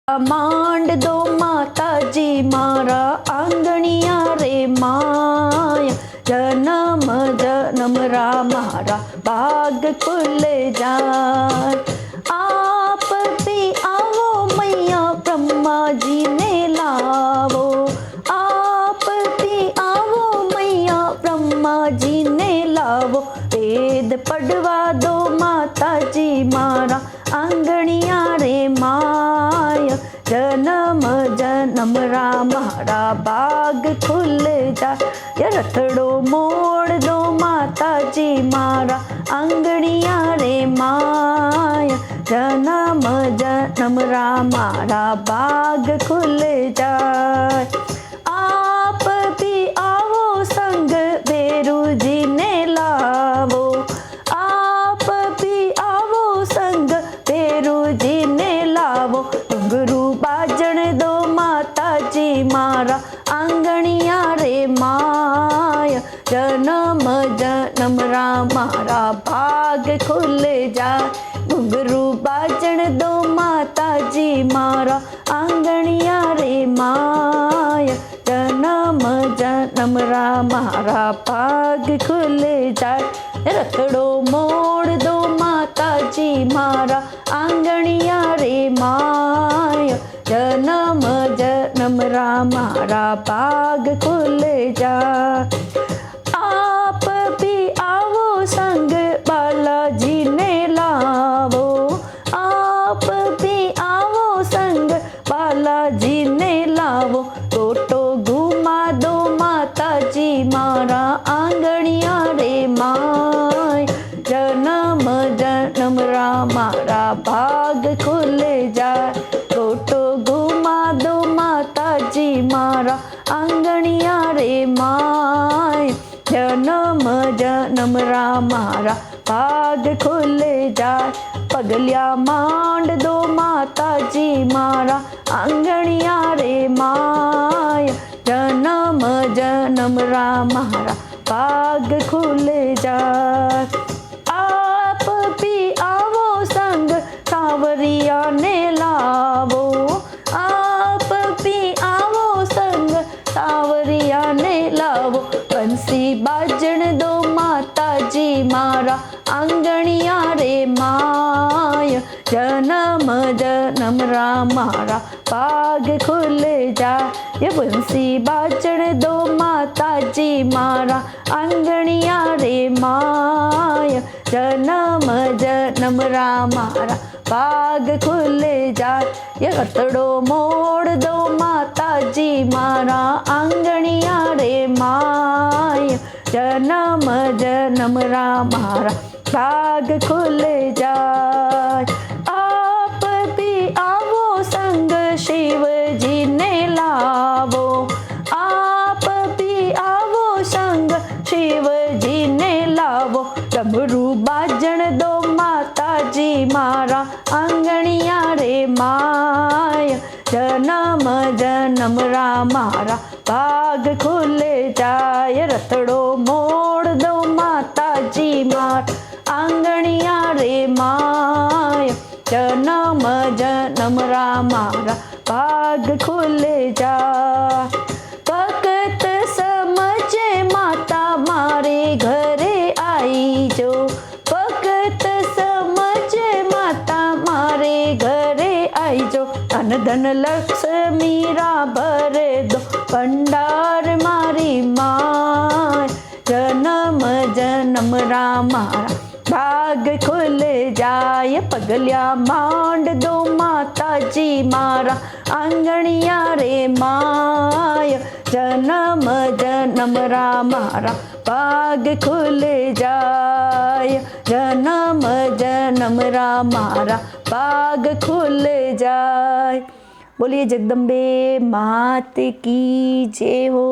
માંડ દો માતાજી મારા આંગણિયા રે માયા, જન્મ જન્મ રા મારા ભાગ ખુલે જાય। આપ પી આવો મૈયા બ્રહ્માજીને લાવો, આપ પી આવો મૈયા બ્રહ્માજીને લાવો। વેદ પડવા દો માતાજી મારા આંગણિયા રે માયા, જન્મ જન્મ રા મારા ભાગ ખુલે જાય। રથડો મોડ દો માતાજી મારા આંગણિયા રે માયા, જન્મ જન્મ રા મારા ભાગ ખુલે જાય। આપ ભી આવો સંગ બેરુજીને લાવો, આપ ભી આવો સંગ બેરુજીને લાવો। ઘુંઘरू બાજણ દો માતાજી મારા આંગણિયા રે માયા, જન્મ જન્મ રા મારા ભાગ ખુલે જાય। ઘુંઘरू બાજણ દો માતાજી મારા આંગણિયા રે માયા, જન્મ જન્મ રા મારા ભાગ ખુલે જાય। રથડો મોડ દો માતાજી મારા આંગણિયા રે માયા, જન્મ જન્મ રા મારા ભાગ ખુલે જાય। આપ ભી આવો સંગ બાલાજીને લાવો, આપ ભી આવો સંગ બાલાજીને લાવો। ટોટો ઘુમા દો માતાજી મારા આંગણિયા રે માયા, જન્મ જન્મ રા મારા ભાગ ખુલે જાય। ટોટો ઘુમા દો માતાજી મારા આંગણિયા રે માયા, જન્મ જન્મ રા મારા ભાગ ખુલે જાય। પગલિયા માંડ દો માતાજી મારા આંગણિયા રે માયા, જન્મ જન્મ રા મારા ભાગ ખુલે જાય। આપ ભી આવો સંગ સાવરિયાને લાવો, આપ ભી આવો સંગ સાવરિયાને લાવો। બંસી બાજણ દો માતાજી મારા આંગણિયા રે માયા, જન્મ જન્મ રા મારા ભાગ ખુલે જાય। બંસી બાજણ દો માતાજી મારા આંગણિયા રે માયા, જન્મ જન્મ રા મારા ભાગ ખુલે જાય। રતડો મોડ દો માતાજી મારા આંગણિયા રે માયા, જન્મ જન્મ રા મારા ભાગ ખુલે જાય। આપ ભી આવો સંગ શિવજીને લાવો, આપ ભી આવો સંગ શિવજીને લાવો। ડમરૂ બાજણ દો માતાજી મારા આંગણિયા રે માયા, જન્મ જન્મ રા મારા ભાગ ખુલે જાય। રથડો મોડ દો માતાજી મારા આંગણિયા રે માયા, જન્મ જન્મ રા મારા ભાગ ખુલે જાય। ભગત સમજે માતા મારે ઘરે આઈ જો, ભગત સમજે માતા મારે ઘરે આઈ જો। ધન ધન લક્ષ્મી રા ભરે દો ભંડાર મારી માય, જન્મ જન્મ રા મારા ભાગ ખુલે જાય। પગલિયા માંડ દો માતાજી મારા આંગણિયા રે માયા, જન્મ જન્મ રા મારા ભાગ ખુલે જાય। જન્મ જન્મ રા મારા ભાગ ખુલે જાય। બોલીએ જગદંબે માત કી જય હો।